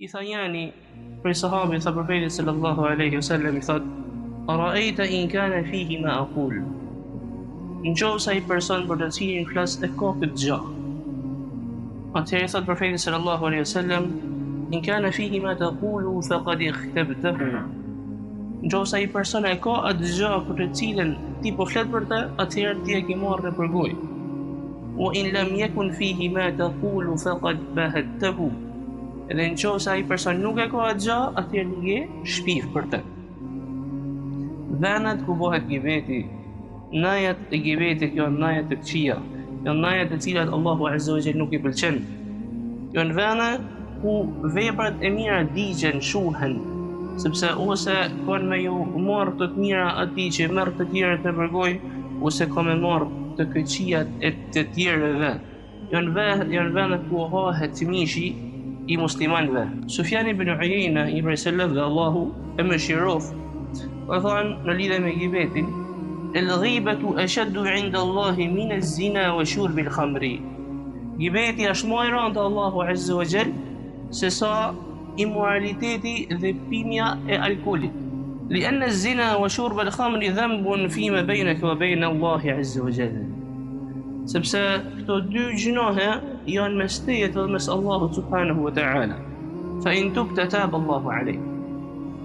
I tha njani prej sahabi tha profetit sallallahu alaihi wasallam I thot Ara'ayta in kana fihi ma aqul Në qovë sa I person për të cilin flas e ka këtë gjah Atëherë thot profetit sallallahu alaihi wasallam In kana fihi ma taqulu faqad ikhtabtahu Në qovë sa I person e ka atë gjah për të cilin ti po flet për të atëherë ti e ke marrë për gojë Wa in lam yakun fihi ma taqulu faqad bahattahu Edhe në qovë sa I person nuk e ka atë gjah, atëherë nuk je shpif për të. Venat ku bëhet gibeti, najat e gibetit janë najat të këqija, janë najat të cilat Allahu Azza wa Jall nuk I pëlqen. Janë vena ku veprat e mira digjen, shuhen, sepse ose kanë me ju marrë të mira atij që merr të tjerët në përgoj, ose ka me marrë të këqijat e të tjerëve. Janë vena ku hahet mishi I muslimanve. Sufjan ibn Uyayna I Salaf dhe Allahu e mëshiroft ka thënë në lidhje me gibetin El-ghibatu ashaddu 'inda Allahi min az-zina wa shurbi al-khamri. Gibeti është më I rëndë Allahu Azza wa Jall se sa immoraliteti dhe pimja e alkoolit. لأن الزنا وشرب الخمر ذنب فيما بينك وبين الله عز وجل. Sepse këto dy gjinohe janë mes teje dhe mes Allahut subhanahu wa ta'ala. Fa in tubta taba Allahu alayk.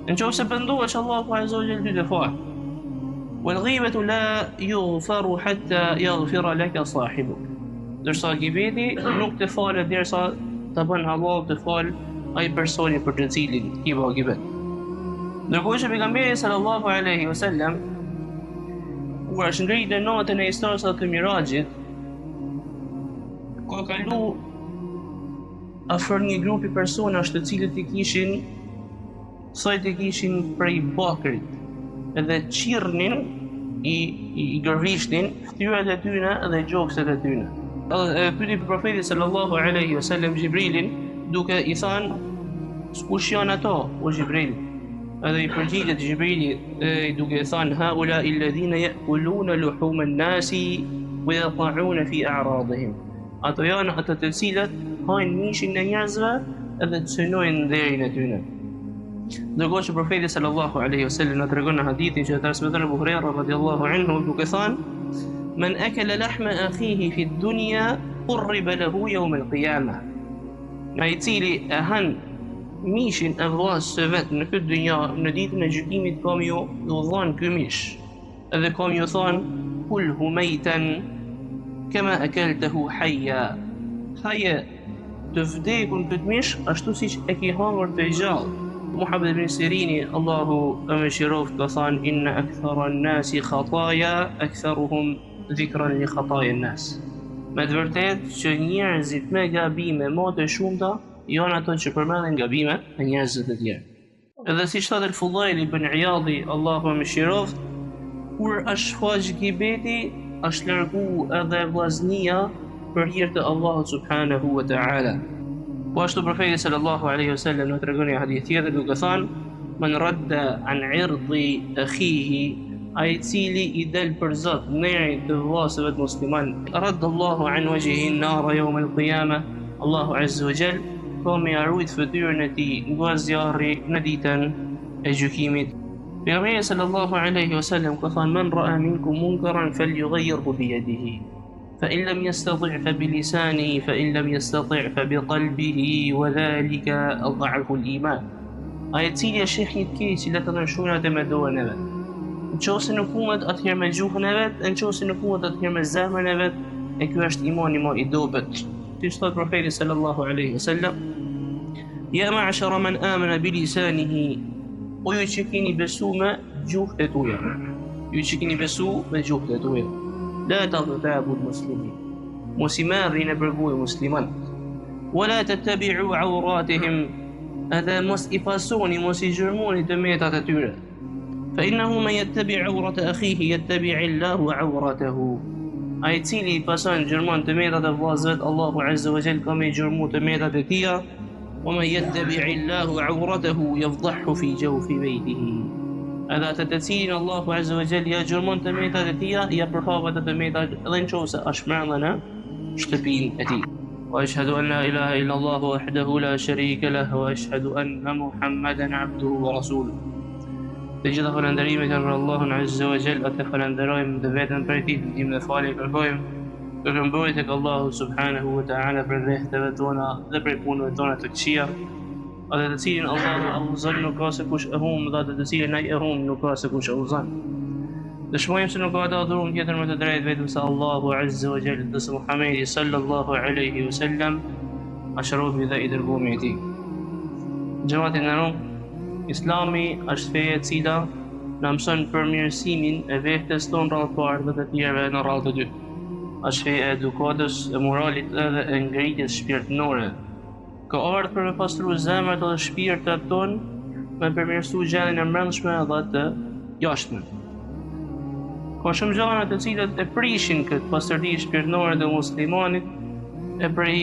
Në qoftë se pendohesh Allahu azza wa jalla ty të fal. Wal ghibatu la yughfaru hatta yaghfira laka sahibuk. Dërsa gibeti nuk të falet derisa ta bën Allahu të fal ai personi për të cilin I bë gibet. Ndërkohë që pejgamberi sallallahu alaihi wasallam kur është ngritur në natën e Isra të Mirajit ka kalu afër një grupi personash të cilët I kishin prej bakrit edhe qirnin I gërvishtin ftyrat e tyne dhe gjokset e tyne. Pyeti profetit sallallahu alaihi wasallam Xhibrilin duke I thënë kush janë ato o Xhibril edhe I përgjigjet Xhibrili duke thënë haula alladhina ya'kuluna luhuma an-nasi wa yaqa'una fi a'radihim. Ato janë ato të cilët hajnë mishin e njerëzve edhe të synojnë nderin e tyre. Ndërkohë që profeti sallallahu alaihi wasallam na tregon në hadithin që transmeton Abu Huraira radhiyallahu anhu duke thënë Man akala lahma akhihi fi ad-dunya qurriba lahu yawm al-qiyamah. Ai I cili e han mishin e vllazës së vet në këtë dynja në ditën e gjykimit kam ju dhon ky mish. Edhe kam ju thon kul humaytan kama akaltahu hayya. Haje të vdekun këtë mish ashtu siç e ke hangër të gjallë. Muhammad ibn Sirini Allahu e mëshiroft ka thënë inna akthara an-nasi khataya aktharuhum dhikran li khataya an-nas. Me të vërtetë që njerëzit me gabime më të shumta janë ato që përmenden gabime e njerëzve të tjerë. Edhe siç thotë Al-Fudail ibn Iyadi Allahu e mëshiroft kur është faq gibeti është largu edhe vllaznia për hir të Allahut subhanahu wa ta'ala. Po ashtu profeti sallallahu alaihi wasallam në tregon një hadith tjetër duke thënë man radda an 'irdi akhihi ai cili I del për Zot nerin të vllazëve të musliman radda Allahu an wajhihi an-nar yawm al-qiyamah. Allahu azza wa jall ka me arrujt fytyrën e tij nga zjarri në ditën e gjykimit. Pejgamberi sallallahu alaihi wasallam ka thënë man ra'a minkum munkaran falyughayyirhu bi yadihi fa in lam yastati' fa bi lisanihi fa in lam yastati' fa bi qalbihi wa dhalika adhafu al-iman. Ai cili e sheh një të keq që ta ndryshon atë me dorën e vet. Nëse nuk mundet atëherë me gjuhën e vet, nëse nuk mundet atëherë me zemrën e vet, e ky është imani më I dobët. Siç thot profeti sallallahu alaihi wasallam Ya ma'shara man amana bi lisanihi O ju që keni besu me gjuhët e tuja. Ju që keni besu me gjuhët e tuja. La taghtabu al-muslimin. Mos I marrni në përgojë musliman. Wala tattabi'u awratihim. Edhe mos I pasoni, mos I gjërmoni të metat e tyre. Fa innahu man yattabi' awrata akhihi yattabi' Allahu awratahu. Ai cili I pason gjërmon të metat e vllazëve, Allahu azza wa jall ka me gjërmu të metat e tija. ومن يتبع الله عورته يفضحه في جوف بيته. Edhe atë të cilin Allahu azza wa jall ja gjërmon të metat e tija, ja përhapet të metat edhe nëse është brenda në shtëpinë e tij. وأشهد أن لا إله إلا الله وحده لا شريك له وأشهد أن محمدا عبده ورسوله. Të gjitha falënderimet janë për Allahun Azza wa Jall, atë falenderojmë dhe vetëm për tij ndihmë dhe falje kërkojmë. Kërkojmë tek Allahu subhanahu wa ta'ala për vehteve tona dhe për punëve tona të këqija, atë të cilin Allahu udhëzon nuk ka se kush e humb, dhe atë të cilin ai e humb nuk ka se kush e udhëzon. Dëshmojmë se nuk ka të adhuruar tjetër me të drejtë vetëm se Allahu Azza wa Jall dhe se Muhamedi sallallahu alaihi wasallam është robi dhe i dërguari i tij. Xhamati nderuar, Islami është feja e cila na mëson përmirësimin e vetes tonë rrallë parë dhe të tjerëve në rrallë të dytë. Është feja e edukatës, e moralit edhe e ngritjes shpirtërore. Ka ardhur për me pastru zemrat dhe shpirtat tonë, me përmirësu gjendjen e brendshme dhe të jashtme. Ka shumë gjëra të cilat e prishin këtë pastërti shpirtërore të muslimanit, e prej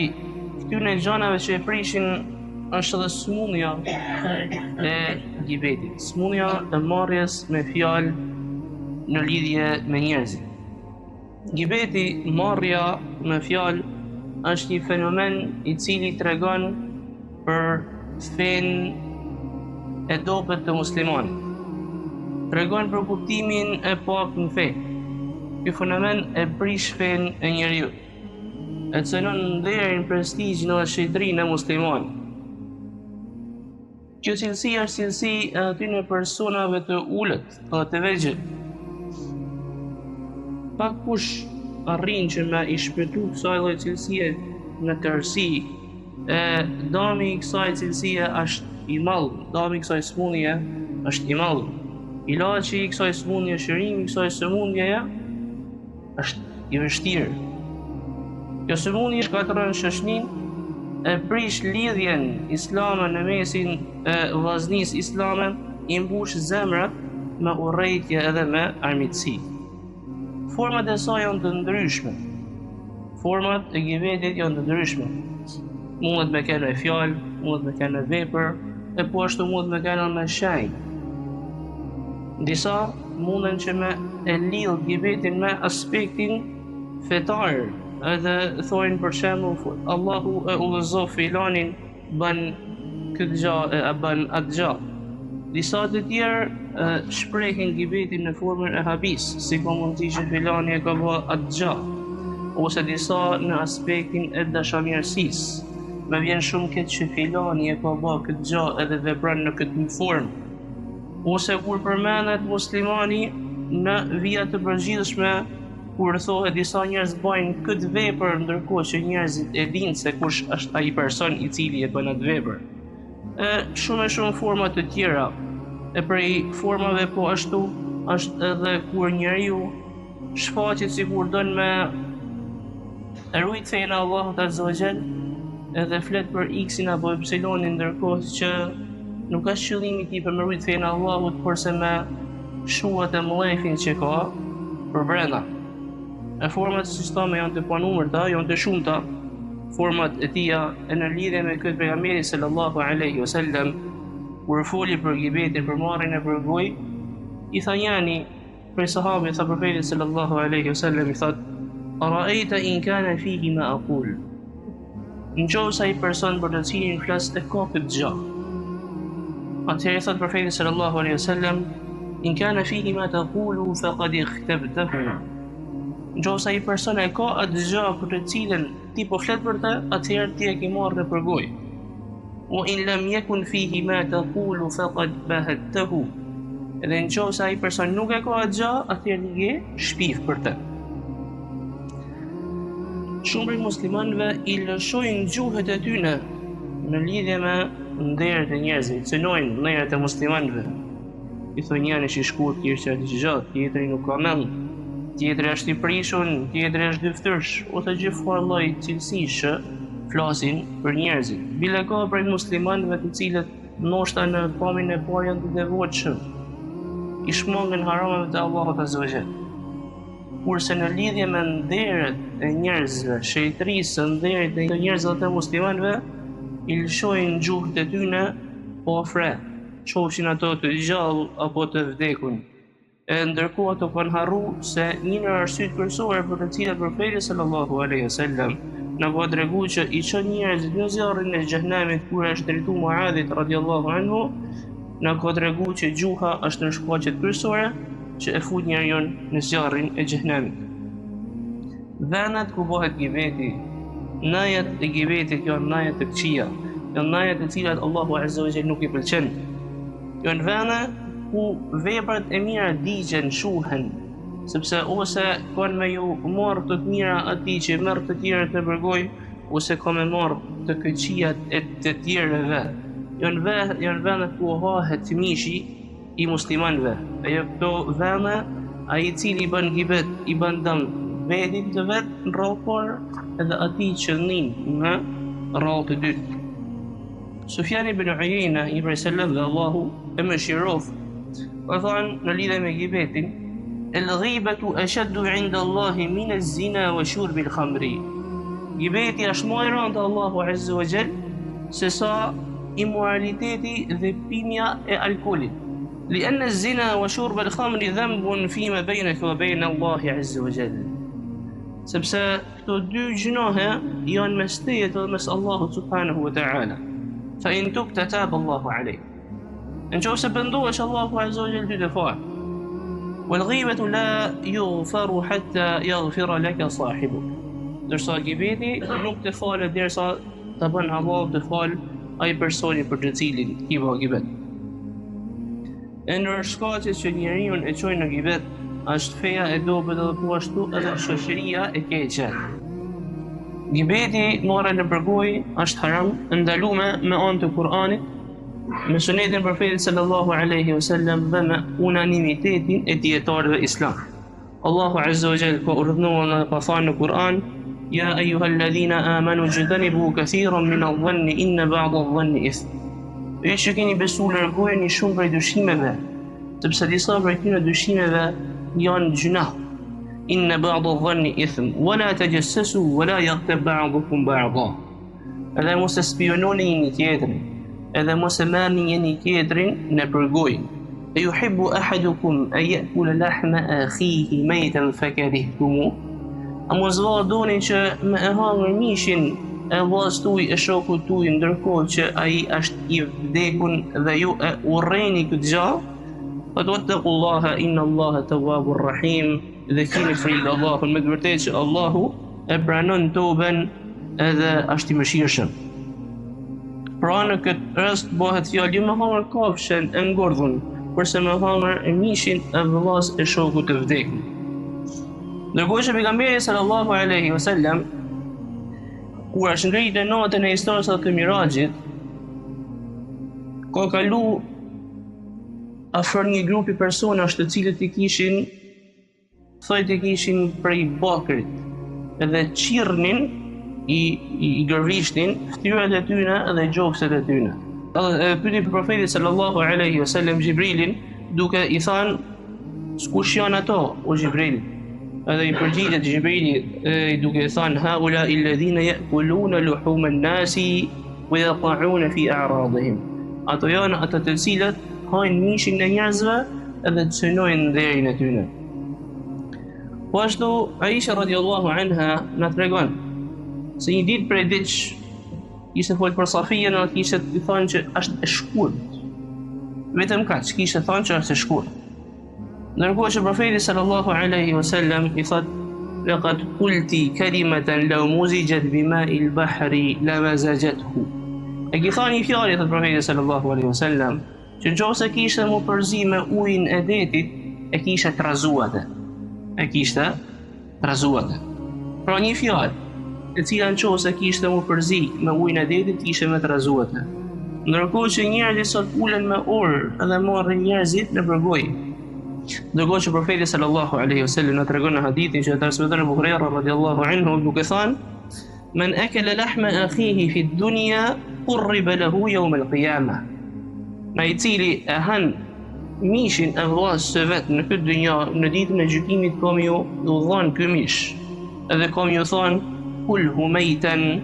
këtyre gjërave që e prishin është edhe smundja e gibetit, smundja e marrjes me fjalë në lidhje me njerëzit. Gibeti, marrja me fjalë, është një fenomen i cili tregon për fenë e dobët të muslimanit. Tregon për kuptimin e pak në fe. Ky fenomen e prish fenë e njeriu, e cënon nderin, prestigjin dhe shitërinë e muslimanit. Kjo cilësi është cilësi e atyre personave të ulët dhe të vegjël. Pak kush arrin që me i shpëtu kësaj lloj cilësie në tërësi, dami i kësaj cilësie është i madh, dami i kësaj smundje është i madh. Ilaçi i kësaj smundje, shërimi i kësaj sëmundjeje është i vështirë. Kjo sëmundje shkatërron shoqërinë, e prish lidhjen islame në mesin e vllaznisë islame, i mbush zemrat me urrëtie edhe me armiqësi. Format e saj janë të ndryshme. Format e gibetit janë të ndryshme. Mundet me kenë me fjalë, mundet me kenë me vepër, e po ashtu mundet me kenë me shenjë. Disa munden që me e lidh gibetin me aspektin fetar, edhe thojnë për shembull Allahu e udhëzoi filanin bën këtë gjë, e bën atë gjë. Disa të tjerë shprehin gibetin në formën e habis, si ka mundësi që filani e ka bë atë gjë, ose disa në aspektin e dashamirësisë. Me vjen shumë keq që filani e ka bë këtë gjë edhe vepron në këtë formë. Ose kur përmendet muslimani në vija të përgjithshme, kur thohet disa njerëz bëjnë këtë vepër, ndërkohë që njerëzit e dinë se kush është ai person i cili e bën atë vepër. Shumë forma të tjera. E prej formave po ashtu është edhe kur njeriu shfaqet sikur don me rujt fenë e Allahut Azza wa Jall, edhe flet për X-in apo Y-in, ndërkohë që nuk është qëllimi i tij për me rujt fenë e Allahut, porse me shuat e mllëfin që ka për brenda. E format si sisteme janë të panumërta, janë të shumta. Format e tija e në lidhje me këtë pejgamberi sallallahu alaihi wasallam, kur foli për gibetin, për marrjen e për gojë, i tha njëri prej sahabëve, tha profetit sallallahu alaihi wasallam, i thot: "Ara'aita in kana fihi ma aqul?" Nëse ai person për të cilin flas e ka këtë gjë. Atëherë thot profeti sallallahu alaihi wasallam: "In kana fihi ma taqulu faqad ikhtabtahu." Nëse ai person e ka atë gjë për të cilën ti po flet për të, atëherë ti e ke marrë për gojë. Wa in lam yakun fihi ma taqulu faqad bahattahu. Edhe nëse ai person nuk e ka atë gjë, atëherë ti je shpif për të. Shumë prej muslimanëve i lëshojnë gjuhët e tyre në lidhje me nderin e njerëzve, cënojnë nderin e muslimanëve. I thonë njëri që i shkurt, tjetri është i gjatë, tjetri nuk ka mend, tjetri është i prishun, tjetri është dyftërsh, ose gjithë lloj cilësish që flasin për njerëzit. Bile ka prej muslimanëve të cilët ndoshta në pamjen e parë janë të devotshëm, i shmangën haramat e Allahut Azza wa Jall. Kurse në lidhje me nderet e njerëzve, shejtërisë së nderit e njerëzve të muslimanëve, i lëshojnë gjuhët e tyre po fre, qofshin ato të gjallë apo të vdekun. Ndërkohë ato kanë harruar se një nga arsyet kryesore për të cilat profeti sallallahu alaihi wasallam na ka treguar që i çon njerëzit në zjarrin e xhehenamit kur është drejtuar Muadhit radhiyallahu anhu, na ka treguar që gjuha është në shkaqet kryesore që e fut njeriu në zjarrin e xhehenamit. Venat ku bëhet gibeti, najat e gibetit janë najat të këqija, janë najat e cilat Allahu Azza wa Jalla nuk i pëlqen. Janë vene ku veprat e mira digjen, shuhen, sepse ose kanë me ju marrë të mira atij që merr të tjerët në përgoj, ose ka me marrë të këqijat e të tjerëve. Janë vene ku hahet mishi i muslimanëve. E këto vene, ai i cili bën gibet, i bën dëm vetit të vet në rrallë parë, edhe atij që nin në rrallë të dytë. Sufjan ibn Uyayna i sallam dhe Allahu e mëshiroft, ka thënë në lidhje me gibetin: "El-ghibatu ashaddu 'inda Allahi min az-zina wa shurbi al-khamri." Gibeti është më i rëndë Allahu Azza wa Jall se sa imoraliteti dhe pimja e alkoolit. لأن الزنا وشرب الخمر ذنب فيما بينك وبين الله عز وجل. Sepse këto dy gjinohe janë mes teje dhe mes Allahut subhanahu wa ta'ala. Fa in tubta taba Allahu alayk. Nëse pendohesh, Allahu Azza wa Jall ty të fal. والغيبة لا يغفر حتى يغفر لك صاحبك. Ndërsa gibeti nuk të falet derisa të bën Allah të fal ai personi për të cilin i bë gibet. E ndër shkaqet që njeriu e çojnë në gibet është feja e dobët edhe po ashtu edhe shoqëria e keqe. Gibeti marrë në përgoj është haram, ndaluar me anë të Kur'anit, me sunetin e Profetit sallallahu alaihi wasallam dhe me unanimitetin e dietarëve islam. Allahu Azza wa Jalla ka urdhëruar në ka thënë në Kur'an: "Ya ayyuhalladhina amanu ijtanibu kathiran min adh-dhanni inna ba'da adh-dhanni ithm." Ju që keni besuar, largojeni shumë prej dyshimeve, sepse disa prej këtyre dyshimeve janë gjuna. Inna ba'da adh-dhanni ithm wa la tajassasu wa la yaghtab ba'dukum ba'dha. Edhe mos e spiononi një tjetrin, edhe mos e merrni një tjetrin në përgojë. E yuhibbu ahadukum an ya'kula lahma akhihi maytan fakarihtumuh. A mos doni që me e hangër mishin e vllazës tuaj e shokut tuaj ndërkohë që ai është i vdekur dhe ju e urreni këtë gjallë? Fattaqullaha inna Allaha tawwabur rahim. Dhe keni frikë Allahun, me të vërtetë që Allahu e pranon toben edhe është i mëshirshëm. Pra në këtë rast bëhet fjalë me hangër kafshën e ngordhun, kurse me hangër mishin e vllazës e shokut të vdekur. Ndërkohë që pejgamberi sallallahu alaihi wasallam kur është ngritë në natën e Isra'it të Mirajit, ka kalu afër një grupi personash të cilët i kishin prej bakrit, edhe qirnin i gërvishtin ftyrat e tyre dhe gjokset e tyre. Edhe pyeti Profetit sallallahu alaihi wasallam Xhibrilin duke i thënë: "Kush janë ato, o Xhibril?" Edhe i përgjigjet Xhibrili duke i thënë: "Haula alladhina ya'kuluna luhuma an-nasi wa yaqa'una fi a'radihim." Ato janë ata të cilët hajnë mishin e njerëzve edhe të synojnë nderin e tyre. Po ashtu Aisha radhiyallahu anha na tregon se një ditë prej ditësh ishte folë për Safijen dhe kishte thënë që është e shkurt. Vetëm kaq kishte thënë që është e shkurt. Ndërkohë që Profeti sallallahu alaihi wasallam i thotë: "Laqad qulti kalimatan law muzijat bima'i al-bahri lamazajathu." E ki thënë një fjalë të Profetit sallallahu alaihi wasallam që nëse kishte më përzi me ujin e detit e kishte trazuar. Pra një fjalë e cila nëse kishte më përzi me ujin e detit kishte më trazuar. Ndërkohë që njerëzit sot ulen me orë edhe marrin njerëzit në përgojë. Ndërkohë që Profeti sallallahu alaihi wasallam na tregon në hadithin që transmeton Abu Huraira radhiyallahu anhu duke thënë: "Man akala lahma akhihi fi ad-dunya qurriba lahu yawm al-qiyamah." Ai i cili e han mishin e vllazës së vet në këtë dynjë, në ditën e gjykimit kam ju dhon ky mish. Edhe kam ju thon: "Kulhu maytan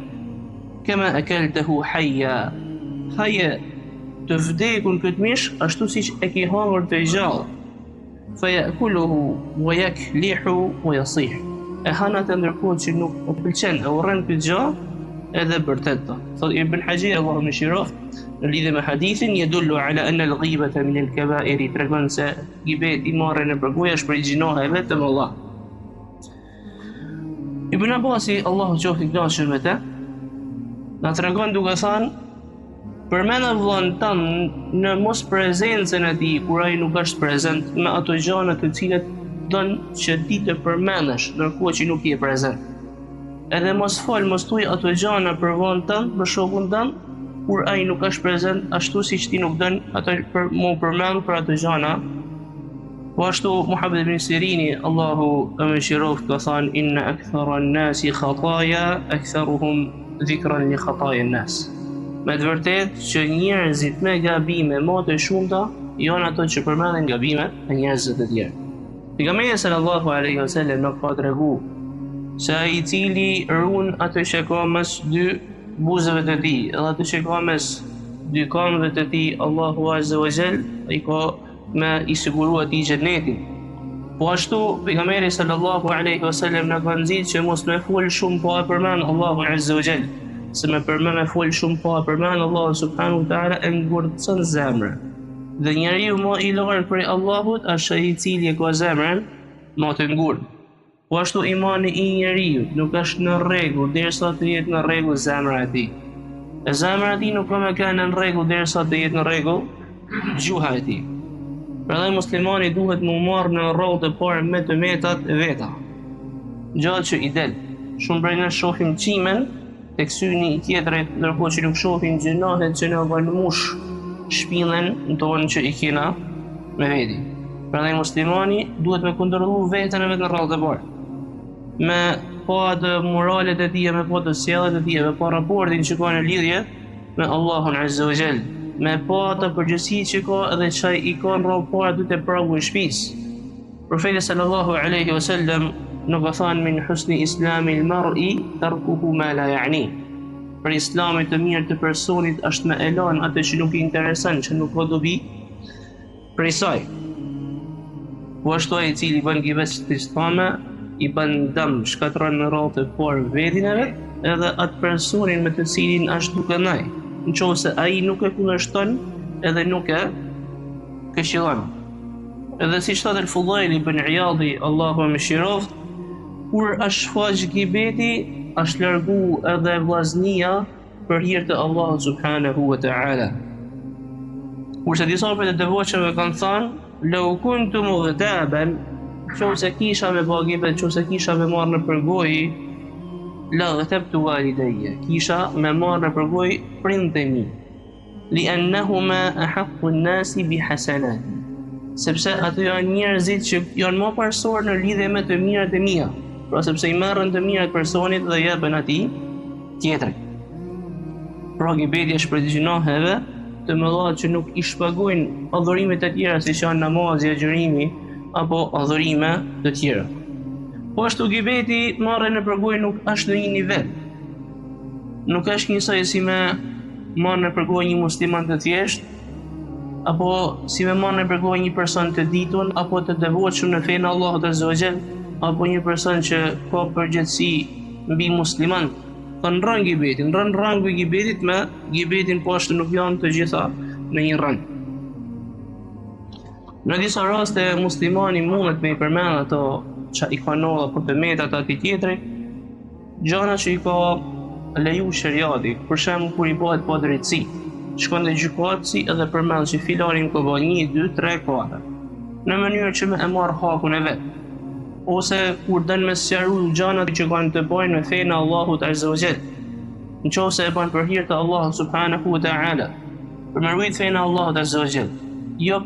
kama akaltahu hayya." Haje të vdekun këtë mish ashtu siç e ke hangër të gjallë. فيأكله ويكلح ويصيح. e hanat e ndërkohë që nuk e pëlqen e urren këtë gjë, edhe bërtet do. Thot Ibn Hajar Allahu mëshiroft në lidhje me hadithin, yadullu ala anna al-ghibata min al-kaba'ir, tregon se gibeti marrë në përgoja është prej gjinohe vetëm Allah. Ibn Abbasi, Allahu qoftë i kënaqur me të, na tregon duke thënë, përmend vllahun tënd në mos prezencën e tij kur ai nuk është prezent me ato gjëra të cilat don që ti të përmendesh ndërkohë që nuk je prezent. Edhe mos fol, mos thuaj ato gjëra për vllahun tënd, për shokun tënd, kur ai nuk është prezent, ashtu siç ti nuk don ato për mu përmend për ato gjëra. Po ashtu Muhammad ibn Sirini, Allahu e mëshiroft, ka thënë inna akthara an-nasi khataya aktharuhum dhikran li khataya an-nas. Me të vërtetë që njerëzit me gabime më të shumta janë ato që përmenden gabimet e njerëzve të tjerë. Pejgamberi sallallahu alaihi wasallam nuk ka treguar se ai I cili run atë që ka mes dy buzëve të tij, edhe atë që ka mes dy këmbëve të tij, Allahu azza wa jall I ka me I sigurua atij xhenetin. Po ashtu pejgamberi sallallahu alaihi wasallam na ka nxjerrë që mos më fol shumë po e përmend Allahu azza wa jall. Se me përmend me fol shumë po e përmend Allahu subhanahu wa taala e ngurtson zemrën. Dhe njeriu më I larg prej Allahut është ai I cili e ka zemrën më të ngurtë. Po ashtu imani I njeriu nuk është në rregull derisa të jetë në rregull zemra e tij. E zemra e tij nuk ka më kanë në rregull derisa të jetë në rregull gjuha e tij. Prandaj muslimani duhet më marrë në rrugë të parë me të metat e veta. Gjatë që I del. Shumë prej ne shohim çimen tek syni I tjetrit, ndërkohë që nuk shohim gjinohet që në kanë mush shpinën tonë që I kena me veti. Prandaj muslimani duhet me kontrollu veten e vet në rrugë të parë. Me pa atë moralet e tij, me pa të sjelljet e tij, me pa raportin që ka në lidhje me Allahun azza wa jall, me pa atë përgjegjësi që ka edhe çaj I ka në rrugë parë dy të pragu I shtëpisë. Profeti sallallahu alaihi wasallam nuk ka thënë min husni islami al-mar'i tarkuhu ma la ya'ni. Për islamit të mirë të personit është me elan atë që nuk I intereson, që nuk ka dobi prej saj. Po ashtu ai I cili bën gibes të islame, I bën dëm, shkatron në rrugë të parë vetin e vet, edhe atë personin me të cilin është duke ndaj. Nëse ai nuk e kundërshton, edhe nuk e këshillon. Edhe si thotë al-Fudail ibn Iyadi, Allahu e mëshiroft, kur është shfaq gibeti, është largu edhe vllaznia për hir të Allahut subhanahu wa ta'ala. Kurse disa prej të devotshmëve kanë thënë, "Law kuntu mughtaban", nëse kisha me bë gibet, nëse kisha me marrë në përgojë, la ghatabtu walidayya, kisha me marrë në përgojë prindërit e mi. Li'annahuma ahaqqu an-nasi bihasanati. Sepse ato janë njerëzit që janë më parsorë në lidhje me të mirat e mia. Pra sepse I merren të mirat personit dhe jepën atij tjetrit. Pra gibeti është për gjinoheve të mëdha që nuk I shpagojnë adhurimet e tjera si janë namazi, agjërimi apo adhurime të tjera. Po ashtu gibeti marrë në përgojë nuk është në një nivel. Nuk është njësoj si me marrë në përgojë një musliman të thjeshtë, apo si me marrë në përgojë një person të ditun, apo të devotshëm në fenë Allahut azza wa jall, apo një person që ka përgjegjësi mbi musliman. Kanë rang gibetin, rangu I gibetit me gibetin po ashtu nuk janë të gjitha në një rang. Në disa raste muslimani mundet me I përmend ato që I ka ndodhur apo të metat atij tjetrit, gjëra që I ka leju shariati, për shembull kur I bëhet pa drejtësi, shkon te gjykatësi edhe përmend se filanin ka bën 1, 2, 3, 4, në mënyrë që me e marr hakun e vet. Ose kur dën me sqaruar gjërat që kanë të bëjnë me fenë Allahut azza wa jall. Nëse e bën për hir të Allahut subhanahu wa ta'ala, për me rrit fenë Allahut azza wa jall, jo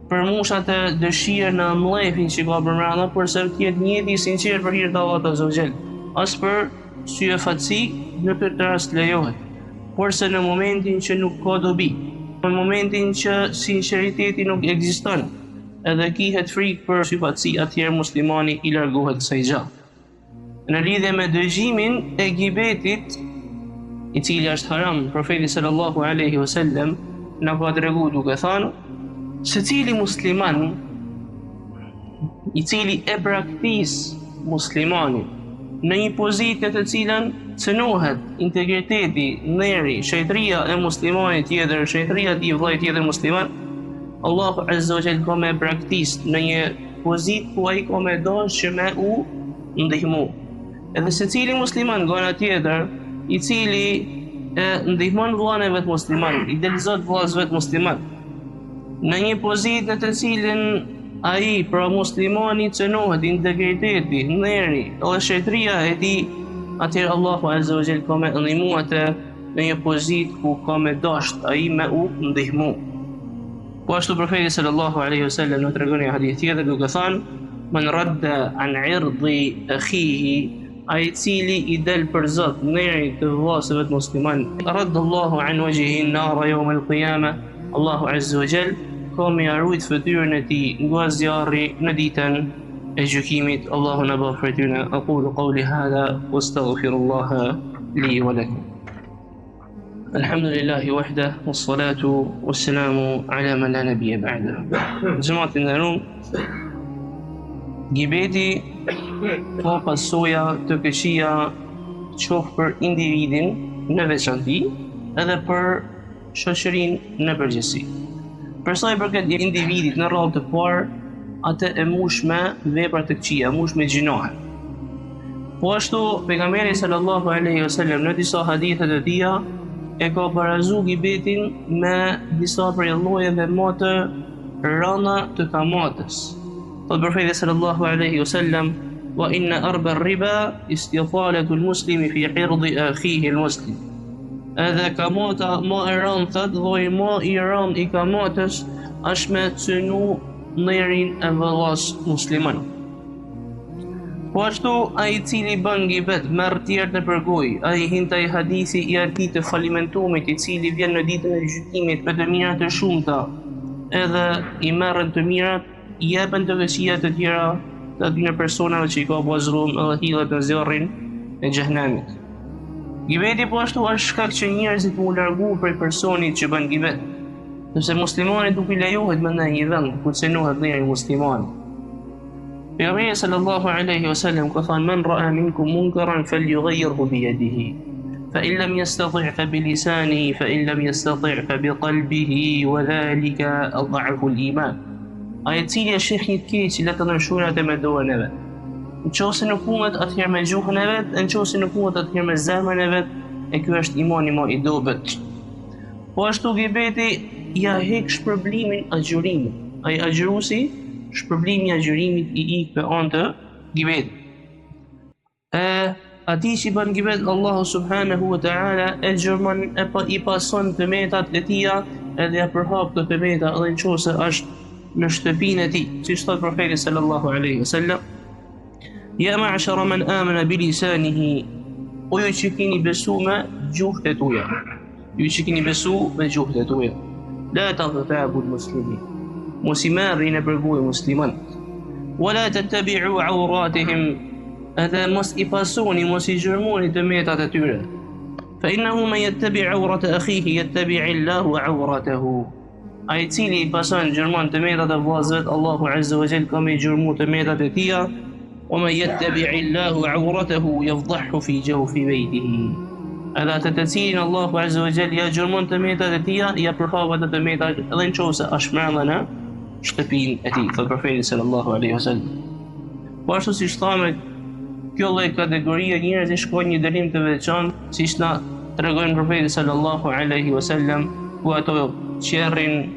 për mushat e dëshirë në mlefin që ka përmbrana, por se të jetë njëti I sinqert për hir të Allahut azza wa jall. As për sy e fatësi në këtë rast lejohet. Por se në momentin që nuk ka dobi, në momentin që sinqeriteti nuk ekziston, edhe kihet frikë për sympatësi, atëherë muslimani I largohet kësaj gjë. Në lidhje me dëgjimin e gibetit, I cili është haram, profeti sallallahu alaihi wasallam na ka treguar duke thënë, secili musliman I cili e braktis muslimani në një pozitë në të cilën cënohet integriteti, nderi, shoqëria e muslimanit tjetër, shoqëria e vllajit tjetër musliman, Allahu Azza wa Jalla ka me braktis në një pozitë ku ai ka me dashur që me u ndihmu. Edhe secili musliman nga ana tjetër, i cili ndihmon vllahën e vet musliman, i delëzon vllahën e vet musliman, në një pozitë në të cilën ai pra muslimani cënohet integriteti, nderi, edhe shoqëria e tij, atëherë Allahu Azza wa Jalla ka me ndihmu atë në një pozitë ku ka me dashur ai me u ndihmu. Po ashtu profeti sallallahu alaihi wasallam në tregon një hadith tjetër duke thënë: "Man radda an 'irdi akhihi", ai cili i del për Zot nderi të vllahës vet musliman, radallahu an wajhihi an-nar yawm al-qiyamah, Allahu Azza wa Jall ka me arrujt fytyrën e tij nga zjarri në ditën e gjykimit. Allahu na bëf prej tyre. Aqulu qawli hadha wastaghfirullaha li wa lakum. Alhamdulillahi wahda wassalatu wassalamu ala man la nabiyya ba'da. Xhamatin nderuar, gibeti ka pasoja të këqija qoftë për individin në veçanti edhe për shoqërinë në përgjithësi. Për sa i përket individit në radhë të parë, atë e mush me vepra të këqija, mush me gjinohe. Po ashtu pejgamberi sallallahu alaihi wasallam në disa hadithe të tija e ka barazu gibetin me disa prej llojeve më të rënda të kamatës. Thot profeti sallallahu alaihi wasallam: "Wa inna arba ar-riba istithalatu al-muslimi fi 'irdi akhihi al-muslim." Edhe kamata më e rëndë, lloji më i rëndë i kamatës është me cënu nderin e vëllas musliman. Po ashtu ai i cili bën gibet, merr tjerë në përgojë, ai hintaj hadithi i atij të falimentumit i cili vjen në ditën e gjykimit me të mira të shumta, edhe i merren të mirat, i jepen të këqija të tjera të atyre personave që i ka bazrum edhe hidhet në zjarrin e xhehenamit. Gibeti po ashtu është shkak që njerëzit u largu prej personit që bën gibet, sepse muslimanit nuk i lejohet më në një vend ku cënohet nderi muslimanit. Pejgamberi sallallahu alaihi wasallam ka thënë: "Man ra'a minkum munkaran falyughayyirhu bi yadihi, fa in lam yastati' fa bi lisanihi, fa in lam yastati' fa bi qalbihi, wa dhalika adhafu al-iman." Ai i cili e sheh një të keq, le të ndryshojë atë me dorën e vet. Nëse nuk mundet, atëherë me gjuhën e vet, nëse nuk mundet, atëherë me zemrën e vet, e ky është imani më i dobët. Po ashtu gibeti ja hek shpërblimin agjërimit. Ai agjëruesi, shpërblimi i agjërimit i ik për anë të gibetit. Ati që bën gibet, Allahu subhanahu wa ta'ala e gjërmon i pason të metat e tia edhe ja përhap të meta edhe nëse është në shtëpinë e tij. Siç thot profeti sallallahu alaihi wasallam: "Ya ma'shara man amana bi lisanihi", o ju që keni besu me gjuhët e tuaja. Ju që keni besu me gjuhët e tuaja. La tagtabu al-muslimin. Mos i merrni në përgojë musliman. Wala tattabi'u awratihim. Edhe mos i pasoni, mos i gjërmoni të metat e tyre. Fa innahu man yattabi' awrata akhihi yattabi' Allahu awratahu. Ai i cili i pason gjërmon të metat e vllazëve, Allahu Azza wa Jall ka me gjërmu të metat e tija. Wa man yattabi' Allahu awratahu yafdahu fi jawfi baytihi. Edhe atë të cilin Allahu Azza wa Jall ja gjërmon të metat e tija, ja përhap ato të metat edhe nëse është mbrëmje në shtëpinë e tij. Thot profeti sallallahu alaihi wasallam. Po ashtu siç thamë, kjo lloj kategorie njerëzish shkojnë një dënim të veçantë, siç na tregon profeti sallallahu alaihi wasallam, ku ato qerrin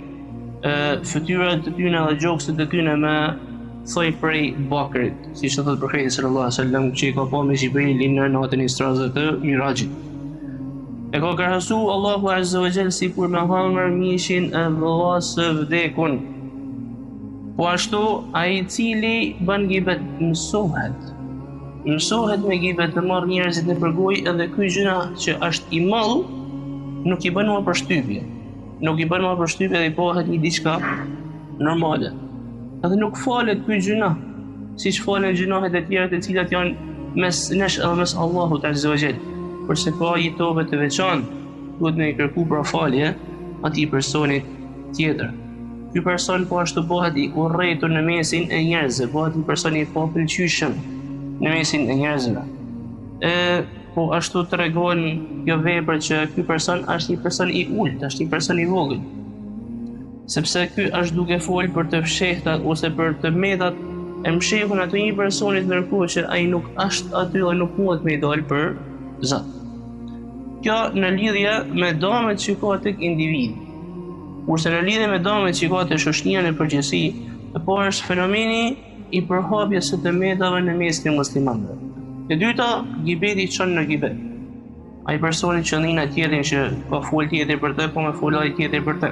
fytyrat të tyre dhe gjokset e tyre me thoj prej bakrit, siç thot profeti sallallahu alaihi wasallam, që i ka pa me Xhibrilin në natën e Israzit të Mirajit. E ka krahasu Allahu Azza wa Jall sikur me hamër mishin e vllas së vdekun. Po ashtu ai i cili bën gibet mësohet me gibet të marrë njerëzit në përgojë, edhe ky gjëna që është i mall nuk i bën më përshtypje. Nuk i bën më përshtypje dhe i bëhet një diçka normale. Edhe nuk falet ky gjëna, siç falen gjënohet e tjera të cilat janë mes nesh edhe mes Allahut Azza wa Jall. Përse ka jetove të veçantë, duhet me i kërku pra falje atij personit tjetër. Ky person po ashtu bëhet i urrëtur në mesin e njerëzve, bëhet një person i papëlqyeshëm, në mesin e njerëzve. Po ashtu tregon kjo vepër që ky person është një person i ulët, është një person i vogël. Sepse ky është duke fol për të fshehtat ose për të metat e mshehun ato një personit, ndërkohë që ai nuk është aty dhe nuk mundet me i dalë për Zot. Kjo në lidhje me dëmet që ka tek individi. Kurse në lidhje me dëmet që ka te shoqënia në përgjithësi, po është fenomeni i përhapjes së të metave në mesin e muslimanëve. E dyta, gibeti çon në gibet. Ai personi që ndin tjetrin që ka fol tjetër për të, po më fol ai tjetër për të.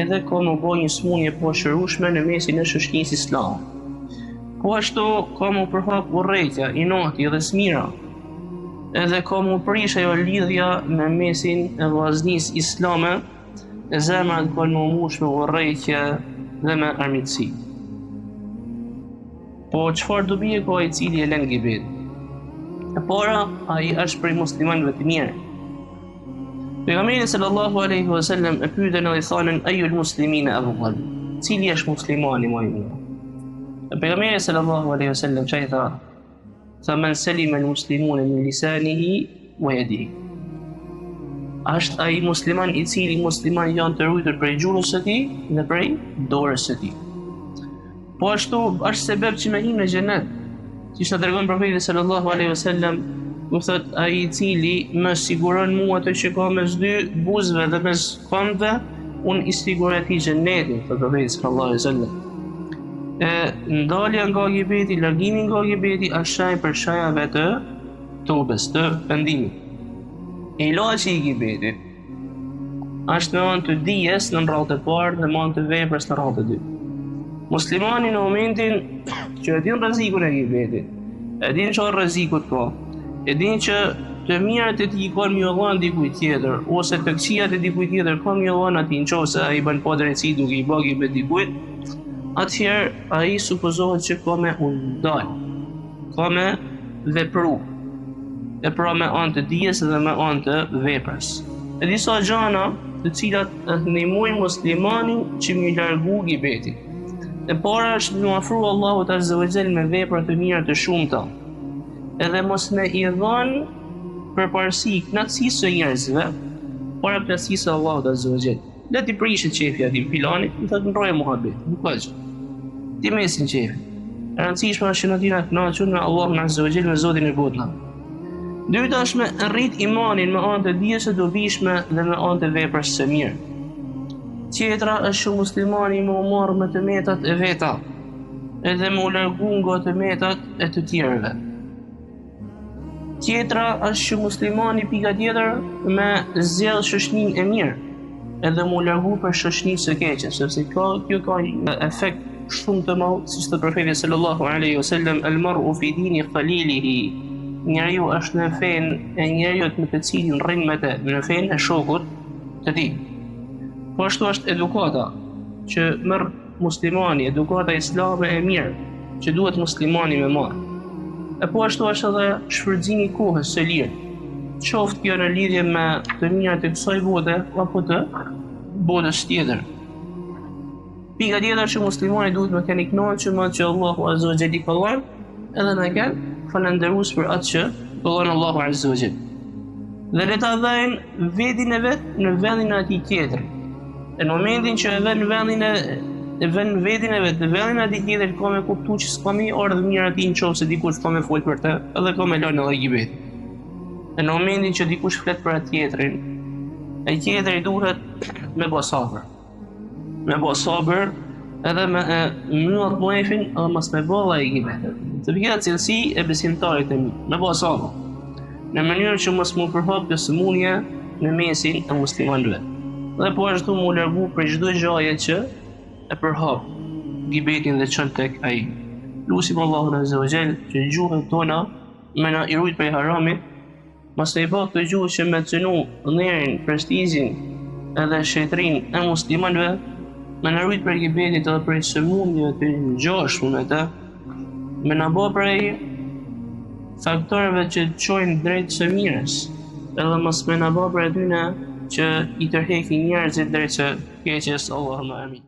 Edhe ka më bëj një smundje po shërueshme në mesin e shoqënisë islame. Po ashtu ka më përhap urrëtia, inati dhe smira. Edhe ka më prish ajo lidhja në mesin e vllaznisë islame, e zemrat kanë më mush me urrëtie dhe me armiqësi. Po çfarë dobi e ka ai cili e lën gibetin? E para, ai është prej muslimanëve të mirë. Pejgamberi sallallahu alaihi wasallam e pyetën dhe i thanën ayul muslimina afdal. Cili është muslimani më i mirë? Pejgamberi sallallahu alaihi wasallam çai tha: "Man salima al-muslimuna min lisanihi wa yadihi." Është ai musliman i cili musliman janë të ruajtur prej gjuhës së tij dhe prej dorës së tij. Po ashtu është sebeb që me him në xhenet. Siç na tregon profeti sallallahu alaihi wasallam, u thot ai i cili më siguron mua ato që ka mes dy buzëve dhe mes këmbëve, unë i siguroj atij xhenetin, thot profeti sallallahu alaihi wasallam. Ndalja nga gibeti, largimi nga gibeti është shaj për shajave të tubes, të pendimit. Ilaçi i gibetit është me anë të dijes në radhë të parë dhe me anë të veprës në radhë të dytë. Muslimani në momentin që e din rrezikun e gibetit, e din çfarë rrezikut ka, e din që të mirat e tij kanë më dhënë dikujt tjetër, ose të këqijat e dikujt tjetër kanë më dhënë atij nëse ai bën pa drejtësi duke i bërë gibet dikujt, atëherë ai supozohet që ka me undal, ka me vepru, e pra me anë të dijes dhe me anë të veprës. E disa gjana të cilat ndihmojnë muslimanin që më largu gibetin. E para është me ofru Allahut azza wa jall me vepra të mira të shumta, edhe mos me i dhënë përparësi kënaqësisë së njerëzve para kënaqësisë së Allahut azza wa jall. Le ti prishet qefi atij filanit, i thotë ndroje muhabet, nuk ka gjë. Ti mesin qefi. E rëndësishme është që në tina kënaqur me Allahun azza wa jall, me Zotin e botëve. Dyta është me rrit imanin me anë të dijes së dobishme dhe me anë të veprës së mirë. Tjetra është që muslimani më marrë me të metat e veta, edhe më largu nga të metat e të tjerëve. Tjetra është që muslimani pika tjetër me zgjedh shoqëninë e mirë, edhe më largu për shoqëninë së keqe, sepse kjo ka një efekt shumë të madh, siç thotë profeti sallallahu alaihi wasallam, al-mar'u fi dini khalilihi. Njeriu është në fenë e njeriut me të cilin rrin me të, në fenë e shokut të tij. Po ashtu është edukata që merr muslimani, edukata islame e mirë që duhet muslimani me marrë. E po ashtu është edhe shfrytëzimi i kohës së lirë, qoftë kjo në lidhje me të mirat e kësaj bote apo të botës tjetër. Pika tjetër që muslimani duhet me keni kënaqur me atë që Allahu azza wa jalla ka dhënë, edhe me keni falënderues për atë që ka dhënë Allahu azza wa jalla. Dhe le ta dhënë vetin e vet në vendin e atij tjetër. E në momentin që e vën vetin e vet në vendin e atij tjetër, ka me kuptu që s'ka me ardhur mirë atij nëse dikush ka me fol për të, edhe ka me lënë edhe gibet. E në momentin që dikush flet për atë tjetrin, ai tjetri duhet me bë sabër. Me bë sabër edhe me mbyll muefin, edhe mos me bë ai gibet. Të vjen cilësi e besimtarit të mirë, me bë sabër. Në mënyrë që mos mu përhap kjo sëmundje në mesin e muslimanëve. Dhe po ashtu mu largu për çdo gjaje që e përhap gibetin dhe çon tek ai. Lutim Allahun azza wa jall që gjuhën tona me na i rujt prej haramit, mos e bë këtë gjuhë që me cënu ndërin, prestizhin edhe shetrin e muslimanëve, me na rujt prej gibetit edhe prej sëmundjeve të ngjashme të, me na bë prej faktorëve që çojnë drejt së mirës, edhe mos me na bë prej atyne që i tërheqin njerëzit drejt së keqes. Allahumma amin.